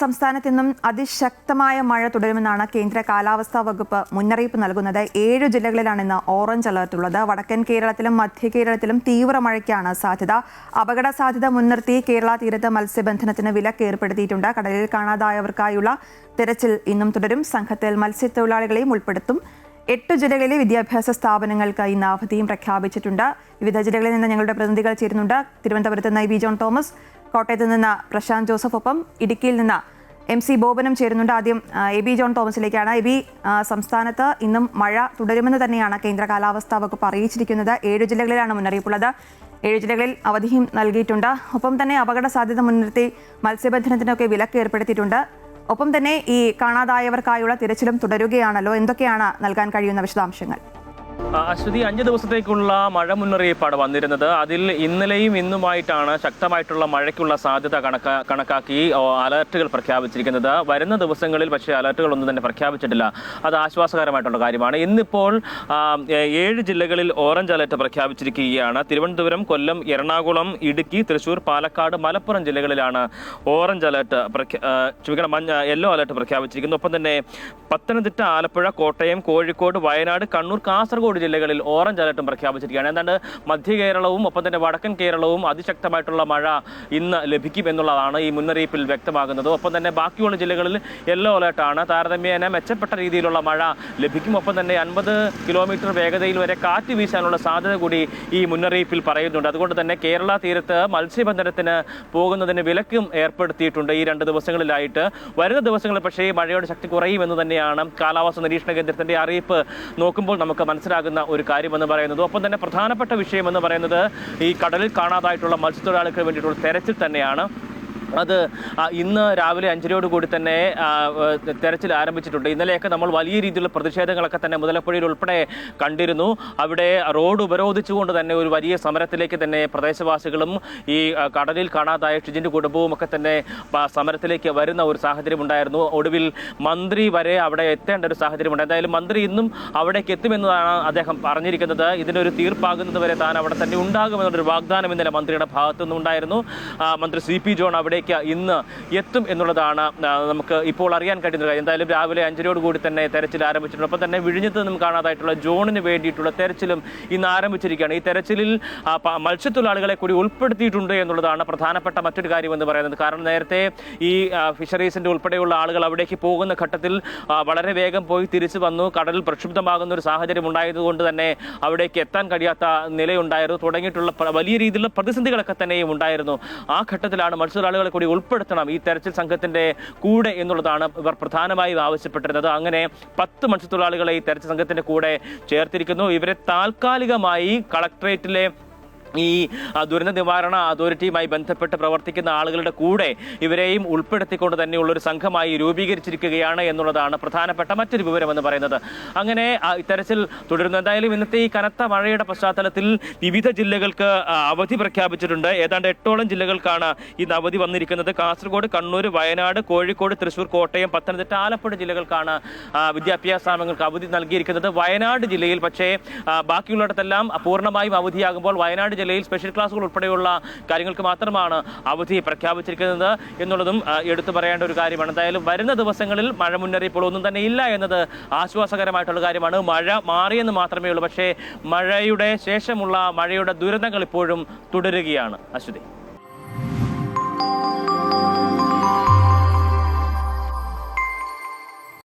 സംസ്ഥാനത്ത് ഇന്നും അതിശക്തമായ മഴ തുടരുമെന്നാണ് കേന്ദ്ര കാലാവസ്ഥാ വകുപ്പ് മുന്നറിയിപ്പ് നൽകുന്നത്. 7 ജില്ലകളിലാണ് ഇന്ന് ഓറഞ്ച് അലർട്ട് ഉള്ളത്. വടക്കൻ കേരളത്തിലും മധ്യ കേരളത്തിലും തീവ്ര മഴയ്ക്കാണ് സാധ്യത. അപകട സാധ്യത മുൻനിർത്തി കേരള തീരത്ത് മത്സ്യബന്ധനത്തിന് വിലക്ക് ഏർപ്പെടുത്തിയിട്ടുണ്ട്. കടലിൽ കാണാതായവർക്കായുള്ള തിരച്ചിൽ ഇന്നും തുടരും. സംഘത്തിൽ മത്സ്യത്തൊഴിലാളികളെയും ഉൾപ്പെടുത്തും. 8 ജില്ലകളിലെ വിദ്യാഭ്യാസ സ്ഥാപനങ്ങൾക്ക് ഇന്ന് അവധിയും പ്രഖ്യാപിച്ചിട്ടുണ്ട്. വിവിധ ജില്ലകളിൽ നിന്ന് ഞങ്ങളുടെ പ്രതിനിധികൾ ചേരുന്നുണ്ട്. തിരുവനന്തപുരത്ത് നിന്ന് ബി ജോൺ തോമസ്, കോട്ടയത്ത് നിന്ന് പ്രശാന്ത് ജോസഫ്, ഒപ്പം ഇടുക്കിയിൽ നിന്ന് MC ബോബനും ചേരുന്നുണ്ട്. ആദ്യം എബി ജോൺ തോമസിലേക്കാണ്. എബി, സംസ്ഥാനത്ത് ഇന്നും മഴ തുടരുമെന്ന് തന്നെയാണ് കേന്ദ്ര കാലാവസ്ഥാ വകുപ്പ് അറിയിച്ചിരിക്കുന്നത്. 7 ജില്ലകളിലാണ് മുന്നറിയിപ്പുള്ളത്. 7 ജില്ലകളിൽ അവധിയും നൽകിയിട്ടുണ്ട്. ഒപ്പം തന്നെ അപകട സാധ്യത മുൻനിർത്തി മത്സ്യബന്ധനത്തിനൊക്കെ വിലക്ക് ഏർപ്പെടുത്തിയിട്ടുണ്ട്. ഒപ്പം തന്നെ ഈ കാണാതായവർക്കായുള്ള തിരച്ചിലും തുടരുകയാണല്ലോ. എന്തൊക്കെയാണ് നൽകാൻ കഴിയുന്ന വിശദാംശങ്ങൾ? അശ്വതി, 5 ദിവസത്തേക്കുള്ള മഴ മുന്നറിയിപ്പാണ് വന്നിരുന്നത്. അതിൽ ഇന്നലെയും ഇന്നുമായിട്ടാണ് ശക്തമായിട്ടുള്ള മഴയ്ക്കുള്ള സാധ്യത കണക്കാക്കി അലർട്ടുകൾ പ്രഖ്യാപിച്ചിരിക്കുന്നത്. വരുന്ന ദിവസങ്ങളിൽ പക്ഷേ അലർട്ടുകളൊന്നും തന്നെ പ്രഖ്യാപിച്ചിട്ടില്ല. അത് ആശ്വാസകരമായിട്ടുള്ള കാര്യമാണ്. ഇന്നിപ്പോൾ 7 ജില്ലകളിൽ ഓറഞ്ച് അലർട്ട് പ്രഖ്യാപിച്ചിരിക്കുകയാണ്. തിരുവനന്തപുരം, കൊല്ലം, എറണാകുളം, ഇടുക്കി, തൃശൂർ, പാലക്കാട്, മലപ്പുറം ജില്ലകളിലാണ് ഓറഞ്ച് അലർട്ട് യെല്ലോ അലർട്ട് പ്രഖ്യാപിച്ചിരിക്കുന്നത്. ഒപ്പം തന്നെ പത്തനംതിട്ട, ആലപ്പുഴ, കോട്ടയം, കോഴിക്കോട്, വയനാട്, കണ്ണൂർ, കാസർഗോഡ് ജില്ലകളിൽ ഓറഞ്ച് അലർട്ടും പ്രഖ്യാപിച്ചിരിക്കുകയാണ്. ഏതാണ്ട് മധ്യ കേരളവും ഒപ്പം തന്നെ വടക്കൻ കേരളവും അതിശക്തമായിട്ടുള്ള മഴ ഇന്ന് ലഭിക്കും എന്നുള്ളതാണ് ഈ മുന്നറിയിപ്പിൽ വ്യക്തമാകുന്നത്. ഒപ്പം തന്നെ ബാക്കിയുള്ള ജില്ലകളിൽ യെല്ലോ അലർട്ടാണ്. താരതമ്യേന മെച്ചപ്പെട്ട രീതിയിലുള്ള മഴ ലഭിക്കും. ഒപ്പം തന്നെ 50 കിലോമീറ്റർ വേഗതയിൽ വരെ കാറ്റ് വീശാനുള്ള സാധ്യത കൂടി ഈ മുന്നറിയിപ്പിൽ പറയുന്നുണ്ട്. അതുകൊണ്ട് തന്നെ കേരള തീരത്ത് മത്സ്യബന്ധനത്തിന് പോകുന്നതിന് വിലക്കും ഏർപ്പെടുത്തിയിട്ടുണ്ട് ഈ 2 ദിവസങ്ങളിലായിട്ട്. വരുന്ന ദിവസങ്ങളിൽ പക്ഷേ മഴയുടെ ശക്തി കുറയുമെന്ന് തന്നെയാണ് കാലാവസ്ഥാ നിരീക്ഷണ കേന്ദ്രത്തിന്റെ അറിയിപ്പ് നോക്കുമ്പോൾ നമുക്ക് മനസ്സിലാകുന്ന ഒരു കാര്യമെന്ന് പറയുന്നത്. ഒപ്പം തന്നെ പ്രധാനപ്പെട്ട വിഷയമെന്ന് പറയുന്നത് ഈ കടലിൽ കാണാതായിട്ടുള്ള മത്സ്യത്തൊഴിലാളികൾക്ക് വേണ്ടിയിട്ടുള്ള തെരച്ചിൽ തന്നെയാണ്. അത് ഇന്ന് രാവിലെ 5:30 കൂടി തന്നെ തെരച്ചിൽ ആരംഭിച്ചിട്ടുണ്ട്. ഇന്നലെയൊക്കെ നമ്മൾ വലിയ രീതിയിലുള്ള പ്രതിഷേധങ്ങളൊക്കെ തന്നെ മുതലപ്പുഴയിൽ ഉൾപ്പെടെ കണ്ടിരുന്നു. അവിടെ റോഡ് ഉപരോധിച്ചുകൊണ്ട് തന്നെ ഒരു വലിയ സമരത്തിലേക്ക് തന്നെ പ്രദേശവാസികളും ഈ കടലിൽ കാണാതായ ഷിജിൻ്റെ കുടുംബവും ഒക്കെ തന്നെ സമരത്തിലേക്ക് വരുന്ന ഒരു സാഹചര്യം ഉണ്ടായിരുന്നു. ഒടുവിൽ മന്ത്രി വരെ അവിടെ എത്തേണ്ട ഒരു സാഹചര്യമുണ്ട്. എന്തായാലും മന്ത്രി ഇന്നും അവിടേക്ക് എത്തുമെന്നതാണ് അദ്ദേഹം പറഞ്ഞിരിക്കുന്നത്. ഇതിനൊരു തീർപ്പാകുന്നത് വരെ താൻ അവിടെ തന്നെ ഉണ്ടാകുമെന്നുള്ളൊരു വാഗ്ദാനം ഇന്നലെ മന്ത്രിയുടെ ഭാഗത്തുനിന്നും ഉണ്ടായിരുന്നു. മന്ത്രി CP ജോൺ അവിടെ ഇന്ന് എത്തും എന്നുള്ളതാണ് നമുക്ക് ഇപ്പോൾ അറിയാൻ കഴിയുന്ന കാര്യം. എന്തായാലും രാവിലെ 5:00 കൂടി തന്നെ തെരച്ചിൽ ആരംഭിച്ചിട്ടുണ്ട്. ഒപ്പം തന്നെ വിഴിഞ്ഞത്ത് നിന്നും കാണാതായിട്ടുള്ള ജോണിന് വേണ്ടിയിട്ടുള്ള തെരച്ചിലും ഇന്ന് ആരംഭിച്ചിരിക്കുകയാണ്. ഈ തെരച്ചിലിൽ മത്സ്യത്തൊഴിലാളികളെ കൂടി ഉൾപ്പെടുത്തിയിട്ടുണ്ട് എന്നുള്ളതാണ് പ്രധാനപ്പെട്ട മറ്റൊരു കാര്യം എന്ന് പറയുന്നത്. കാരണം നേരത്തെ ഈ ഫിഷറീസിന്റെ ഉൾപ്പെടെയുള്ള ആളുകൾ അവിടേക്ക് പോകുന്ന ഘട്ടത്തിൽ വളരെ വേഗം പോയി തിരിച്ചു വന്നു. കടലിൽ പ്രക്ഷുബ്ധമാകുന്ന ഒരു സാഹചര്യം ഉണ്ടായതുകൊണ്ട് തന്നെ അവിടേക്ക് എത്താൻ കഴിയാത്ത നിലയുണ്ടായിരുന്നു. തുടങ്ങിയിട്ടുള്ള വലിയ രീതിയിലുള്ള പ്രതിസന്ധികളൊക്കെ തന്നെയും ഉണ്ടായിരുന്നു. ആ ഘട്ടത്തിലാണ് മത്സ്യത്തൊഴിലാളികൾ കൂടി ഉൾപ്പെടുത്തണം ഈ തെരച്ചിൽ സംഘത്തിന്റെ കൂടെ എന്നുള്ളതാണ് ഇവർ പ്രധാനമായും ആവശ്യപ്പെട്ടിരുന്നത്. അങ്ങനെ 10 മത്സ്യത്തൊഴിലാളികളെ ഈ തെരച്ചിൽ സംഘത്തിന്റെ കൂടെ ചേർത്തിരിക്കുന്നു. ഇവരെ താൽക്കാലികമായി കളക്ടറേറ്റിലെ ഈ ദുരന്ത നിവാരണ അതോറിറ്റിയുമായി ബന്ധപ്പെട്ട് പ്രവർത്തിക്കുന്ന ആളുകളുടെ കൂടെ ഇവരെയും ഉൾപ്പെടുത്തിക്കൊണ്ട് തന്നെയുള്ളൊരു സംഘമായി രൂപീകരിച്ചിരിക്കുകയാണ് എന്നുള്ളതാണ് പ്രധാനപ്പെട്ട മറ്റൊരു വിവരമെന്ന് പറയുന്നത്. അങ്ങനെ തെരച്ചിൽ തുടരുന്നു. എന്തായാലും ഇന്നത്തെ ഈ കനത്ത മഴയുടെ പശ്ചാത്തലത്തിൽ വിവിധ ജില്ലകൾക്ക് അവധി പ്രഖ്യാപിച്ചിട്ടുണ്ട്. ഏതാണ്ട് 8ഓളം ജില്ലകൾക്കാണ് ഇന്ന് അവധി വന്നിരിക്കുന്നത്. കാസർഗോഡ്, കണ്ണൂർ, വയനാട്, കോഴിക്കോട്, തൃശൂർ, കോട്ടയം, പത്തനംതിട്ട, ആലപ്പുഴ ജില്ലകൾക്കാണ് വിദ്യാഭ്യാസ സ്ഥാപനങ്ങൾക്ക് അവധി നൽകിയിരിക്കുന്നത്. വയനാട് ജില്ലയിൽ പക്ഷേ ബാക്കിയുള്ളിടത്തെല്ലാം പൂർണ്ണമായും അവധിയാകുമ്പോൾ വയനാട് ജില്ലയിൽ സ്പെഷ്യൽ ക്ലാസുകൾ ഉൾപ്പെടെയുള്ള കാര്യങ്ങൾക്ക് മാത്രമാണ് അവധി പ്രഖ്യാപിച്ചിരിക്കുന്നത് എന്നുള്ളതും എടുത്തു പറയേണ്ട ഒരു കാര്യമാണ്. എന്തായാലും വരുന്ന ദിവസങ്ങളിൽ മഴ മുന്നറിയിപ്പുകളൊന്നും തന്നെ ഇല്ല എന്നത് ആശ്വാസകരമായിട്ടുള്ള കാര്യമാണ്. മഴ മാറിയെന്ന് മാത്രമേ ഉള്ളൂ. പക്ഷേ മഴയുടെ ശേഷമുള്ള മഴയുടെ ദുരന്തങ്ങൾ ഇപ്പോഴും തുടരുകയാണ്. അശ്വതി.